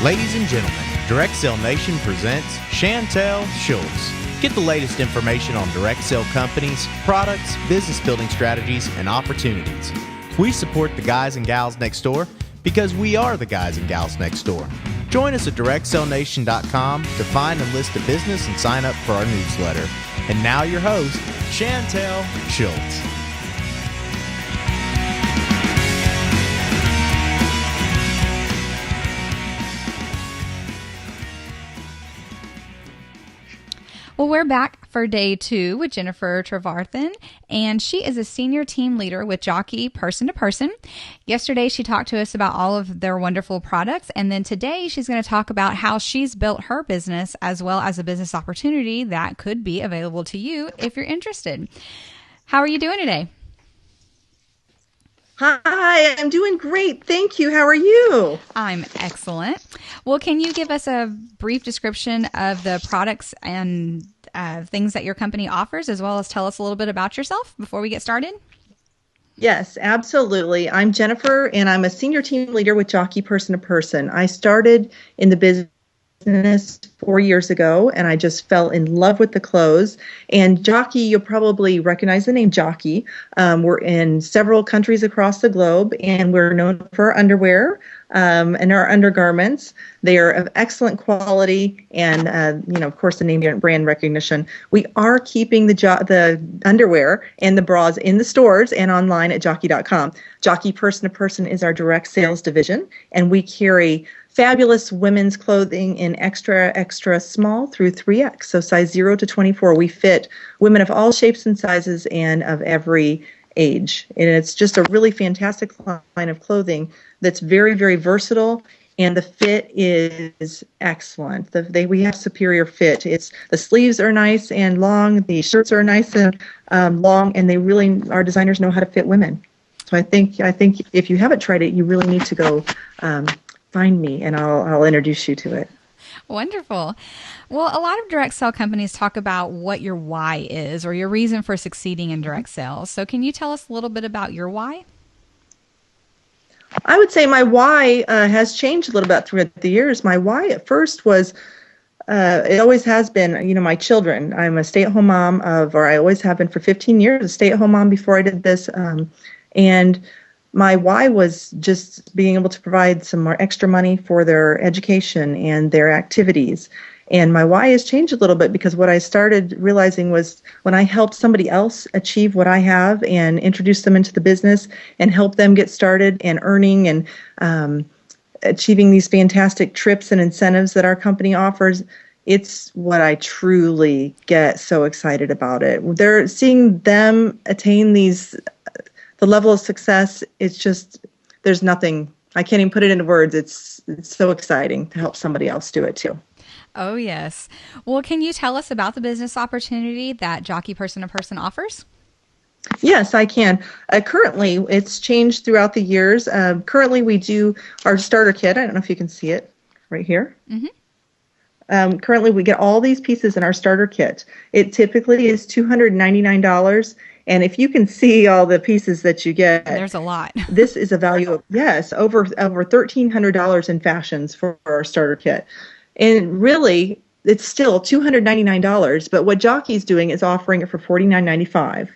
Ladies and gentlemen, Direct Sale Nation presents Chantel Schultz. Get the latest information on direct sale companies, products, business building strategies, and opportunities. We support the guys and gals next door because we are the guys and gals next door. Join us at directsalenation.com to find and list a business and sign up for our newsletter. And now your host, Chantel Schultz. Well, we're back for day 2 with Jennifer Trevarthan, and she is a senior team leader with Jockey Person to Person. Yesterday, she talked to us about all of their wonderful products, and then today she's going to talk about how she's built her business as well as a business opportunity that could be available to you if you're interested. How are you doing today? Hi, I'm doing great. Thank you. How are you? I'm excellent. Well, can you give us a brief description of the products and things that your company offers, as well as tell us a little bit about yourself before we get started? Yes, absolutely. I'm Jennifer, and I'm a senior team leader with Jockey Person to Person. I started in the business 4 years ago, and I just fell in love with the clothes. And Jockey, you'll probably recognize the name Jockey. We're in several countries across the globe, and we're known for our underwear and our undergarments. They are of excellent quality, and of course, the name brand recognition. We are keeping the underwear and the bras in the stores and online at jockey.com. Jockey Person to Person is our direct sales division, and we carry fabulous women's clothing in extra small through 3X, so size 0 to 24. We fit women of all shapes and sizes and of every age. And it's just a really fantastic line of clothing that's very, very versatile, and the fit is excellent. We have superior fit. The sleeves are nice and long, the shirts are nice and long, and our designers know how to fit women. So I think if you haven't tried it, you really need to go find me, and I'll introduce you to it. Wonderful. Well, a lot of direct sale companies talk about what your why is, or your reason for succeeding in direct sales. So can you tell us a little bit about your why? I would say my why has changed a little bit throughout the years. My why at first was, it always has been, my children. I'm a stay-at-home mom I always have been for 15 years, a stay-at-home mom before I did this. And my why was just being able to provide some more extra money for their education and their activities. And my why has changed a little bit because what I started realizing was when I helped somebody else achieve what I have and introduce them into the business and help them get started and earning and achieving these fantastic trips and incentives that our company offers, it's what I truly get so excited about it. They're seeing them attain the level of success. It's just, there's nothing, I can't even put it into words. It's so exciting to help somebody else do it too. Oh, yes. Well, can you tell us about the business opportunity that Jockey Person to Person offers? Yes, I can. Currently, it's changed throughout the years. Currently, we do our starter kit. I don't know if you can see it right here. Mm-hmm. Currently, we get all these pieces in our starter kit. It typically is $299. And if you can see all the pieces that you get, there's a lot. This is a value of, over $1,300 in fashions for our starter kit. And really, it's still $299, but what Jockey's doing is offering it for $49.95.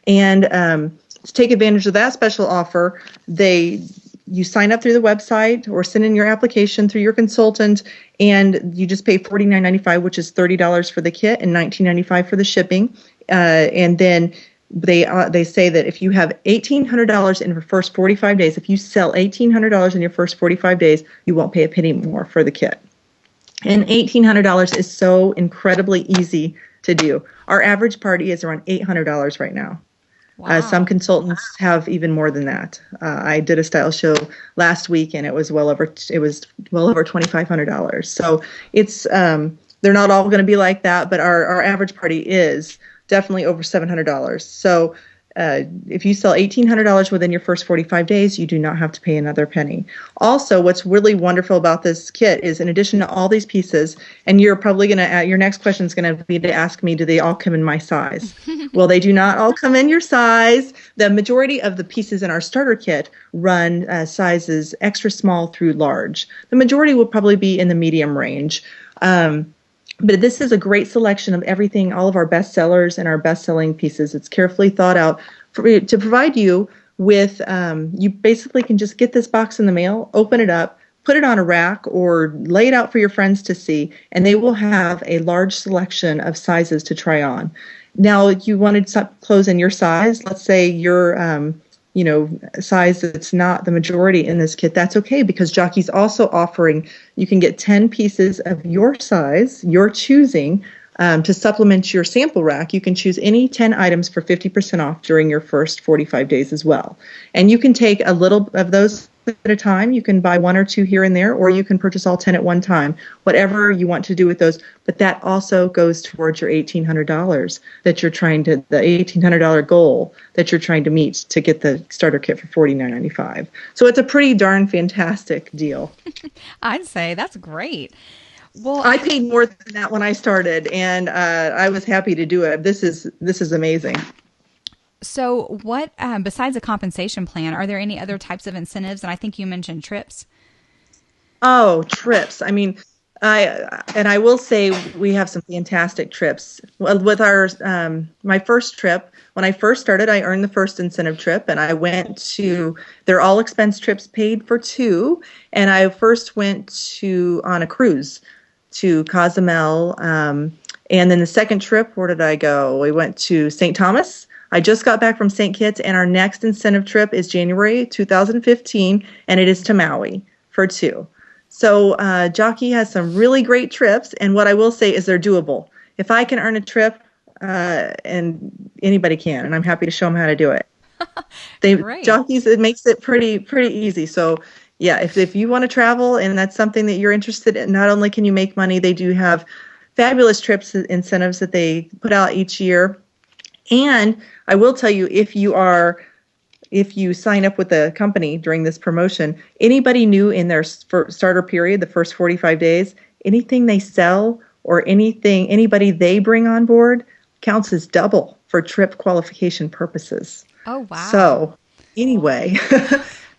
And to take advantage of that special offer, you sign up through the website or send in your application through your consultant, and you just pay $49.95, which is $30 for the kit and $19.95 for the shipping. And then they say that if you have $1,800 in your first 45 days, if you sell $1,800 in your first 45 days, you won't pay a penny more for the kit. And $1,800 is so incredibly easy to do. Our average party is around $800 right now. Wow. Some consultants have even more than that. I did a style show last week, and it was well over $2,500. So it's they're not all going to be like that, but our average party is definitely over $700. So if you sell $1,800 within your first 45 days, you do not have to pay another penny. Also, what's really wonderful about this kit is in addition to all these pieces, and you're probably going to, your next question is going to be to ask me, do they all come in my size? Well, they do not all come in your size, The majority of the pieces in our starter kit run sizes extra small through large. The majority will probably be in the medium range. But this is a great selection of everything, all of our best sellers and our best-selling pieces. It's carefully thought out to provide you with, you basically can just get this box in the mail, open it up, put it on a rack, or lay it out for your friends to see, and they will have a large selection of sizes to try on. Now, if you wanted clothes in your size, let's say your size that's not the majority in this kit, that's okay, because Jockey's also offering, you can get 10 pieces of your size, your choosing, to supplement your sample rack. You can choose any 10 items for 50% off during your first 45 days as well. And you can take a little of those at a time. You can buy one or two here and there, or you can purchase all 10 at one time, whatever you want to do with those. But that also goes towards your $1,800 that you're trying to, the $1,800 goal that you're trying to meet to get the starter kit for $49.95. So it's a pretty darn fantastic deal. I'd say that's great. Well, I paid more than that when I started, and I was happy to do it. This is amazing. So what, besides a compensation plan, are there any other types of incentives? And I think you mentioned trips. Oh, trips. I mean, I will say we have some fantastic trips. Well, with our my first trip, when I first started, I earned the first incentive trip, and I went to, they're all expense trips paid for two, and I first went on a cruise to Cozumel, and then the second trip, where did I go? We went to St. Thomas. I just got back from St. Kitts, and our next incentive trip is January 2015, and it is to Maui for two. So Jockey has some really great trips, and what I will say is they're doable. If I can earn a trip, and anybody can, and I'm happy to show them how to do it. Jockey's, it makes it pretty easy. So yeah, if you want to travel and that's something that you're interested in, not only can you make money, they do have fabulous trips incentives that they put out each year. And I will tell you, if you sign up with the company during this promotion, anybody new in their starter period, the first 45 days, anything they sell or anybody they bring on board counts as double for trip qualification purposes. Oh, wow. So anyway,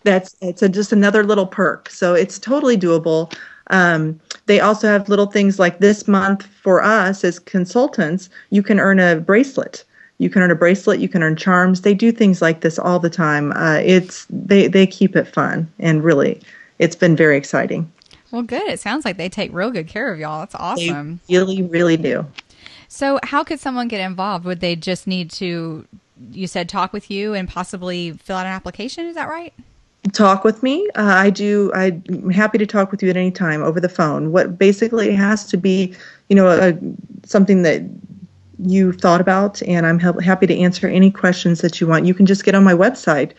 it's just another little perk. So it's totally doable. They also have little things like this month for us as consultants, you can earn a bracelet. You can earn charms. They do things like this all the time. They keep it fun, and really, it's been very exciting. Well, good. It sounds like they take real good care of y'all. That's awesome. They really, really do. So how could someone get involved? Would they just need to, you said, talk with you and possibly fill out an application? Is that right? Talk with me. I'm happy to talk with you at any time over the phone. What basically it has to be, something that you've thought about, and I'm happy to answer any questions that you want. You can just get on my website,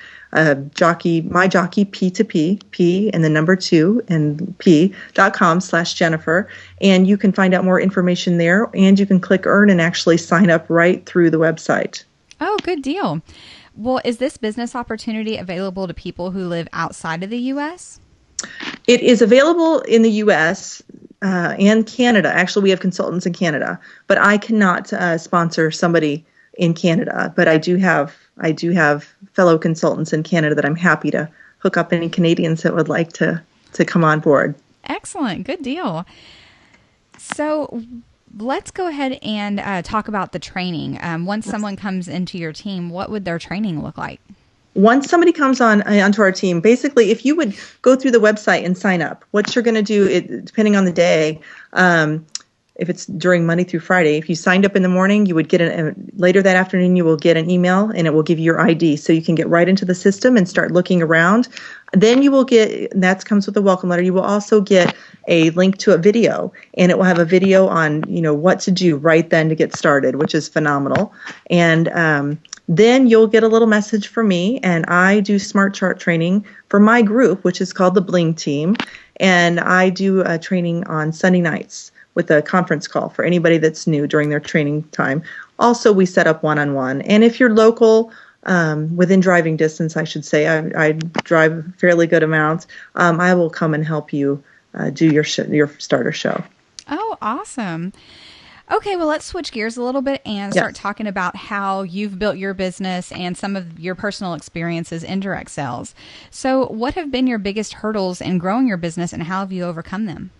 Jockey, my Jockey P2P, P and the number 2 and P.com/Jennifer. And you can find out more information there, and you can click earn and actually sign up right through the website. Oh, good deal. Well, is this business opportunity available to people who live outside of the U.S.? It is available in the U.S. And Canada. Actually, we have consultants in Canada, but I cannot sponsor somebody in Canada. But I do have fellow consultants in Canada that I'm happy to hook up any Canadians that would like to come on board. Excellent. Good deal. So let's go ahead and talk about the training. Once someone comes into your team, what would their training look like? Once somebody comes onto our team, basically, if you would go through the website and sign up, what you're going to do, depending on the day, if it's during Monday through Friday, if you signed up in the morning, you would get later that afternoon, you will get an email, and it will give you your ID, so you can get right into the system and start looking around. Then you will get, and that comes with a welcome letter. You will also get a link to a video, and it will have a video on what to do right then to get started, which is phenomenal. And then you'll get a little message from me, and I do smart chart training for my group, which is called the Bling Team, and I do a training on Sunday nights with a conference call for anybody that's new during their training time. Also, we set up one-on-one, and if you're local, within driving distance, I should say, I drive a fairly good amount, I will come and help you do your starter show. Oh, awesome. Okay, well, let's switch gears a little bit and Yes. start talking about how you've built your business and some of your personal experiences in direct sales. So, what have been your biggest hurdles in growing your business and how have you overcome them?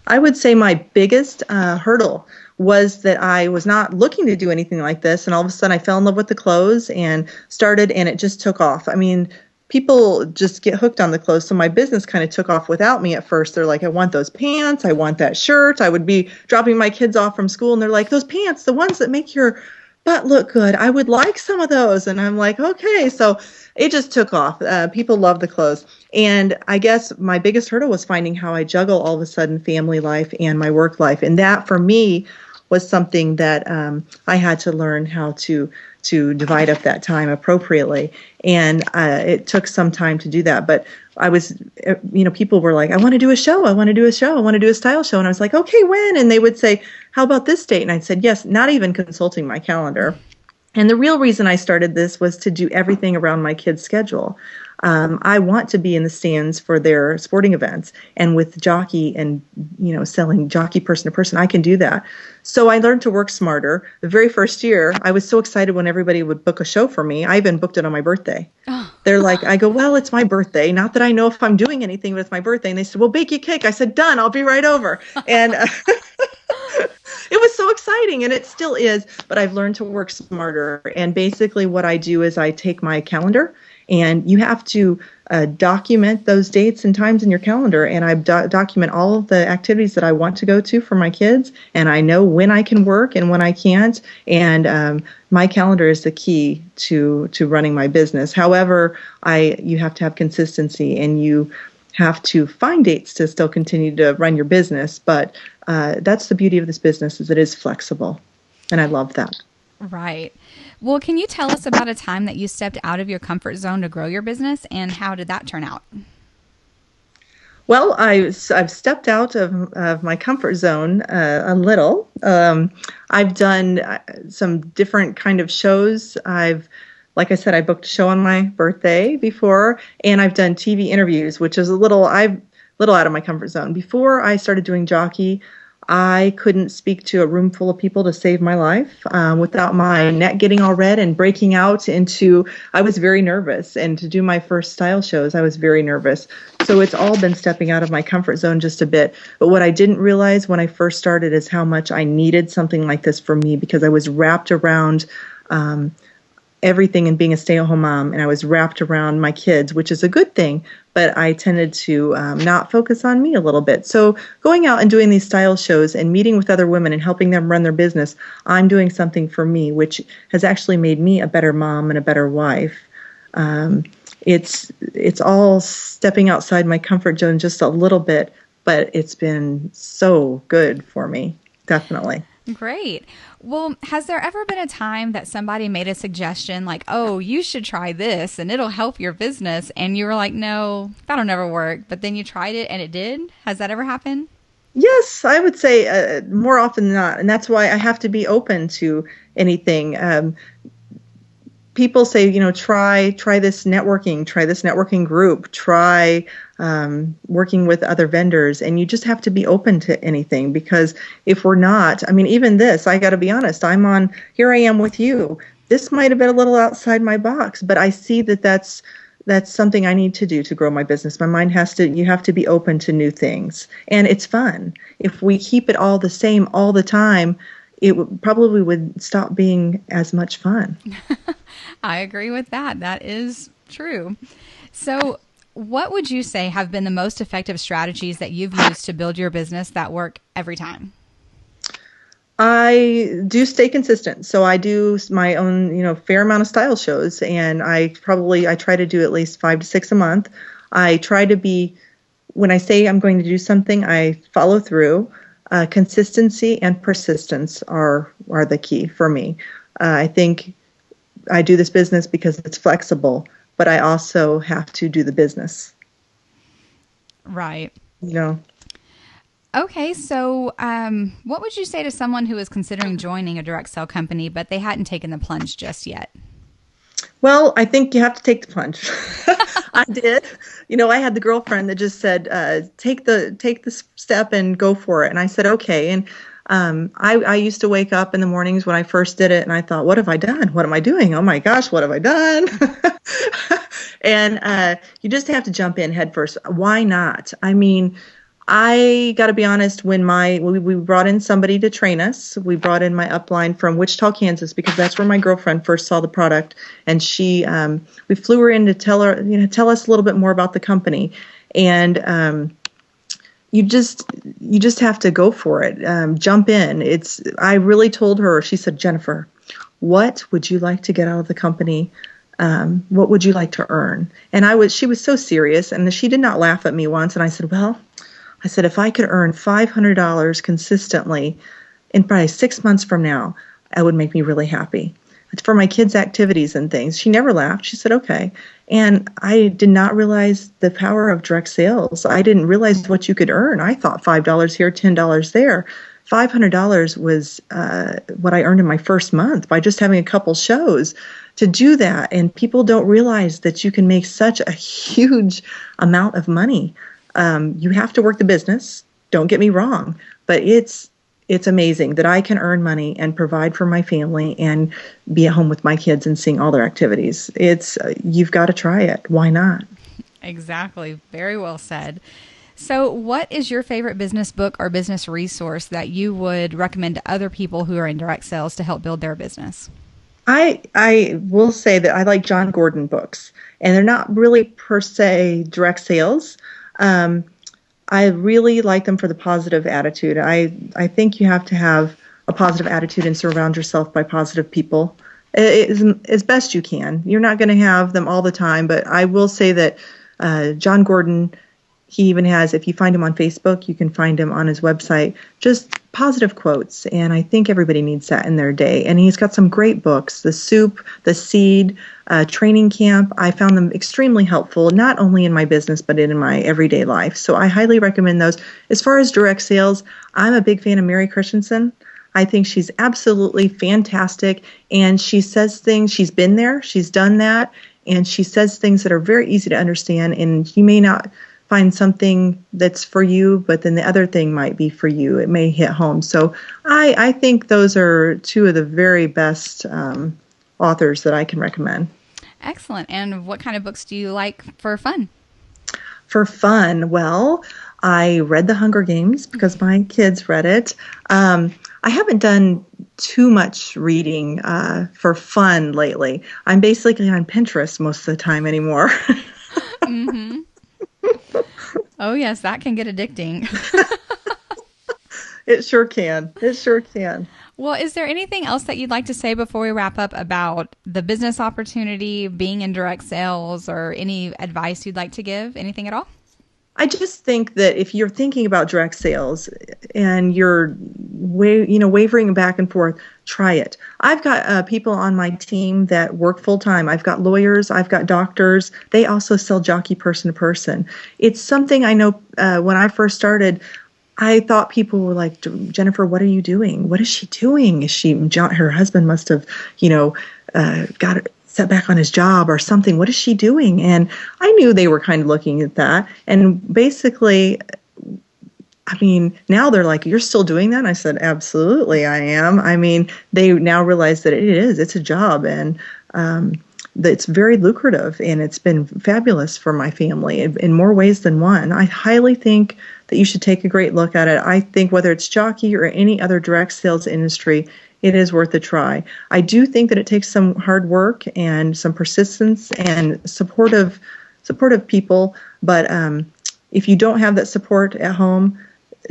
I would say my biggest hurdle was that I was not looking to do anything like this, and all of a sudden I fell in love with the clothes and started, and it just took off. I mean, people just get hooked on the clothes, so my business kind of took off without me at first. They're like, I want those pants, I want that shirt. I would be dropping my kids off from school, and they're like, those pants, the ones that make your butt look good, I would like some of those. And I'm like, okay. So it just took off. People love the clothes. And I guess my biggest hurdle was finding how I juggle all of a sudden family life and my work life. And that for me was something that I had to learn how to divide up that time appropriately. And it took some time to do that. But I was, people were like, I want to do a show. I want to do a show. I want to do a style show. And I was like, okay, when? And they would say, how about this date? And I said, yes, not even consulting my calendar. And the real reason I started this was to do everything around my kids' schedule. I want to be in the stands for their sporting events, and with Jockey and selling Jockey person to person, I can do that. So I learned to work smarter. The very first year, I was so excited when everybody would book a show for me. I even booked it on my birthday. Oh. They're like, I go, well, it's my birthday. Not that I know if I'm doing anything, but it's my birthday. And they said, well, bake you a cake. I said, done. I'll be right over. And it was so exciting, and it still is, but I've learned to work smarter. And basically what I do is I take my calendar, and you have to document those dates and times in your calendar, and I document all of the activities that I want to go to for my kids, and I know when I can work and when I can't, and my calendar is the key to running my business. However, you have to have consistency, and you have to find dates to still continue to run your business, but that's the beauty of this business, is it is flexible, and I love that. Right. Well, can you tell us about a time that you stepped out of your comfort zone to grow your business, and how did that turn out? Well, I've stepped out of my comfort zone a little. I've done some different kind of shows. Like I said, I booked a show on my birthday before, and I've done TV interviews, which is a little out of my comfort zone. Before I started doing Jockey, I couldn't speak to a room full of people to save my life without my neck getting all red and breaking out I was very nervous. And to do my first style shows, I was very nervous. So it's all been stepping out of my comfort zone just a bit. But what I didn't realize when I first started is how much I needed something like this for me, because I was wrapped around everything and being a stay-at-home mom, and I was wrapped around my kids, which is a good thing, but I tended to not focus on me a little bit. So going out and doing these style shows and meeting with other women and helping them run their business, I'm doing something for me, which has actually made me a better mom and a better wife. It's all stepping outside my comfort zone just a little bit, but it's been so good for me, definitely. Great. Well, has there ever been a time that somebody made a suggestion like, oh, you should try this and it'll help your business, and you were like, no, that'll never work, but then you tried it and it did? Has that ever happened? Yes, I would say more often than not, and that's why I have to be open to anything. People say, try this networking group, try working with other vendors, and you just have to be open to anything, because if we're not, even this, I got to be honest, here I am with you. This might have been a little outside my box, but I see that's something I need to do to grow my business. My mind you have to be open to new things, and it's fun. If we keep it all the same all the time, it probably would stop being as much fun. I agree with that. That is true. So what would you say have been the most effective strategies that you've used to build your business that work every time? I do stay consistent. So I do my own, fair amount of style shows, and I try to do at least 5 to 6 a month. I try to be, when I say I'm going to do something, I follow through. Consistency and persistence are the key for me. I think I do this business because it's flexible, but I also have to do the business. Right. Okay, so what would you say to someone who is considering joining a direct sell company, but they hadn't taken the plunge just yet? Well, I think you have to take the plunge. I did. I had the girlfriend that just said, take the step and go for it. And I said, okay. And I used to wake up in the mornings when I first did it and I thought, what have I done? What am I doing? Oh my gosh, what have I done? And you just have to jump in head first. Why not? I mean, I got to be honest, when we brought in somebody to train us, we brought in my upline from Wichita, Kansas, because that's where my girlfriend first saw the product. And we flew her in to tell us a little bit more about the company. And you just have to go for it. Jump in. I really told her, she said, Jennifer, what would you like to get out of the company? What would you like to earn? And she was so serious, and she did not laugh at me once. And I said, well, if I could earn $500 consistently in probably 6 months from now, that would make me really happy. For my kids' activities and things. She never laughed. She said, okay. And I did not realize the power of direct sales. I didn't realize what you could earn. I thought $5 here, $10 there. $500 was what I earned in my first month by just having a couple shows. To do that, and people don't realize that you can make such a huge amount of money. You have to work the business, don't get me wrong, but it's amazing that I can earn money and provide for my family and be at home with my kids and seeing all their activities. You've got to try it. Why not? Exactly. Very well said. So what is your favorite business book or business resource that you would recommend to other people who are in direct sales to help build their business? I will say that I like John Gordon books, and they're not really per se direct sales. I really like them for the positive attitude. I think you have to have a positive attitude and surround yourself by positive people as best you can. You're not going to have them all the time, but I will say that John Gordon, he even has, if you find him on Facebook, you can find him on his website, just positive quotes. And I think everybody needs that in their day. And he's got some great books, The Soup, The Seed, Training Camp. I found them extremely helpful, not only in my business, but in my everyday life. So I highly recommend those. As far as direct sales, I'm a big fan of Mary Christensen. I think she's absolutely fantastic. And she says things, she's been there, she's done that. And she says things that are very easy to understand. And you may not find something that's for you, but then the other thing might be for you. It may hit home. So I think those are two of the very best authors that I can recommend. Excellent. And what kind of books do you like for fun? For fun, well, I read The Hunger Games because my kids read it. I haven't done too much reading for fun lately. I'm basically on Pinterest most of the time anymore. Mm-hmm. Oh, yes, that can get addicting. It sure can. It sure can. Well, is there anything else that you'd like to say before we wrap up about the business opportunity, being in direct sales, or any advice you'd like to give? Anything at all? I just think that if you're thinking about direct sales and you're wavering back and forth, try it. I've got people on my team that work full time. I've got lawyers. I've got doctors. They also sell Jockey person to person. It's something I know when I first started, I thought people were like, Jennifer, what are you doing? What is she doing? Her husband must have, got set back on his job or something. What is she doing? And I knew they were kind of looking at that. And basically, I mean, now they're like, you're still doing that? And I said, absolutely, I am. I mean, they now realize that it's a job, and that it's very lucrative, and it's been fabulous for my family in more ways than one. I highly think that you should take a great look at it. I think whether it's Jockey or any other direct sales industry, it is worth a try. I do think that it takes some hard work and some persistence and supportive people. But if you don't have that support at home,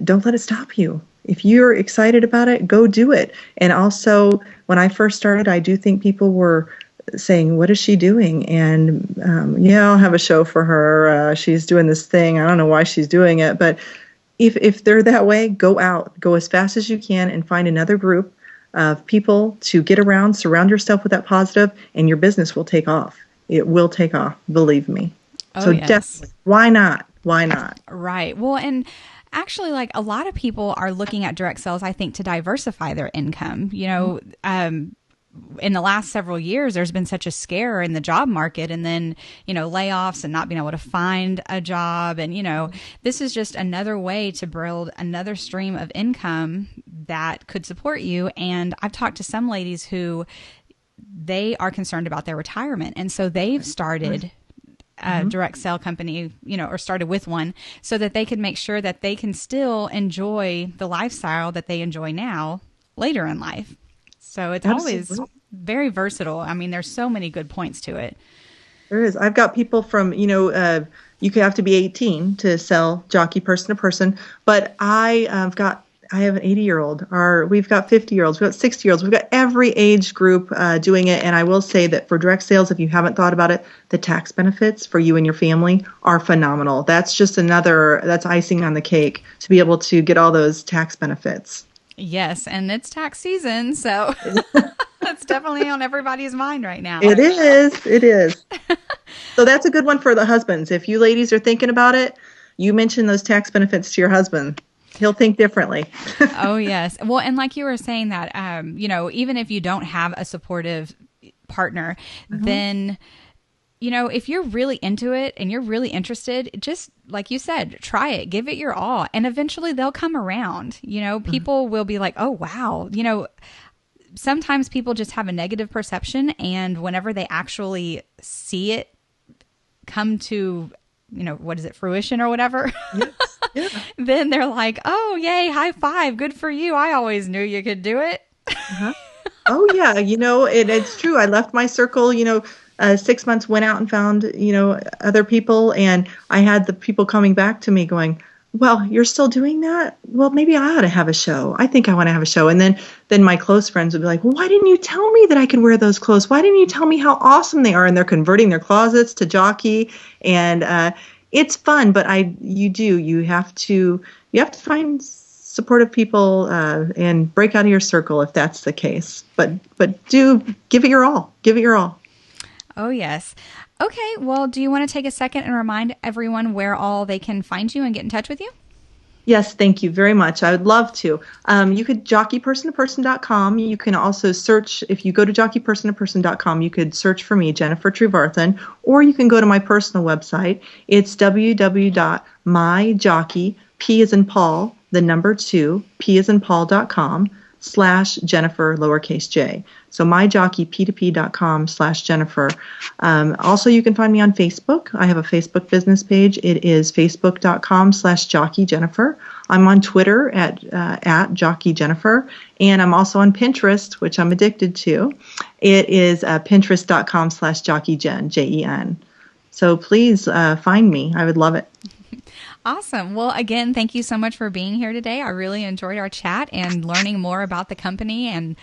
don't let it stop you. If you're excited about it, go do it. And also, when I first started, I do think people were saying, what is she doing? And I'll have a show for her. She's doing this thing. I don't know why she's doing it. But if they're that way, go out. Go as fast as you can and find another group of people to get around. Surround yourself with that positive, and your business will take off. It will take off. Believe me. Oh, yes. Definitely. Why not? Why not? Right. Well, and actually, like, a lot of people are looking at direct sales, I think, to diversify their income. in the last several years, there's been such a scare in the job market, and then, layoffs and not being able to find a job. And, this is just another way to build another stream of income that could support you. And I've talked to some ladies who they are concerned about their retirement. And so they've started a direct sale company, or started with one, so that they can make sure that they can still enjoy the lifestyle that they enjoy now later in life. So it's always very versatile. I mean, there's so many good points to it. There is. I've got people from, you could have to be 18 to sell Jockey person to person, but I have an 80-year-old, we've got 50-year-olds, we've got 60-year-olds, we've got every age group doing it. And I will say that for direct sales, if you haven't thought about it, the tax benefits for you and your family are phenomenal. That's just that's icing on the cake to be able to get all those tax benefits. Yes, and it's tax season, so that's definitely on everybody's mind right now. It is. So that's a good one for the husbands. If you ladies are thinking about it, you mention those tax benefits to your husband. He'll think differently. Oh, yes. Well, and like you were saying that, even if you don't have a supportive partner, then, if you're really into it and you're really interested, just like you said, try it, give it your all. And eventually they'll come around. People will be like, oh, wow. Sometimes people just have a negative perception. And whenever they actually see it come to, fruition or whatever. Yes. Yeah. Then they're like, oh, yay, high five. Good for you. I always knew you could do it. Oh, yeah. It's true. I left my circle, 6 months, went out and found, other people. And I had the people coming back to me going, well, you're still doing that? Well, maybe I ought to have a show. I think I want to have a show. And then my close friends would be like, well, why didn't you tell me that I could wear those clothes? Why didn't you tell me how awesome they are? And they're converting their closets to Jockey. And, it's fun, but you have to find supportive people and break out of your circle if that's the case. But do give it your all. Give it your all. Oh, yes. Okay. Well, do you want to take a second and remind everyone where all they can find you and get in touch with you? Yes, thank you very much. I would love to. You could jockeypersontoperson.com. You can also search, if you go to jockeypersontoperson.com, you could search for me, Jennifer Trevarthan, or you can go to my personal website. It's www.myjockey, P as in Paul, the number 2, P as in Paul.com /Jennifer, lowercase j. So myjockeyp2p.com/Jennifer. Also, you can find me on Facebook. I have a Facebook business page. It is facebook.com/JockeyJennifer. I'm on Twitter at JockeyJennifer. And I'm also on Pinterest, which I'm addicted to. It is pinterest.com/JockeyJen, Jen. So please find me. I would love it. Awesome. Well, again, thank you so much for being here today. I really enjoyed our chat and learning more about the company and,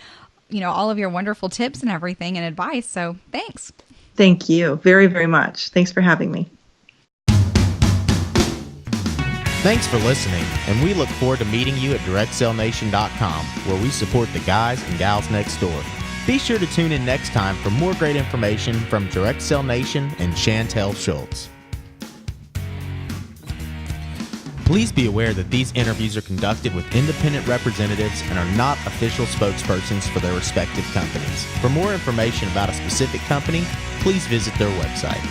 all of your wonderful tips and everything and advice. So thanks. Thank you very, very much. Thanks for having me. Thanks for listening, and we look forward to meeting you at DirectSaleNation.com, where we support the guys and gals next door. Be sure to tune in next time for more great information from Direct Sale Nation and Chantel Schultz. Please be aware that these interviews are conducted with independent representatives and are not official spokespersons for their respective companies. For more information about a specific company, please visit their website.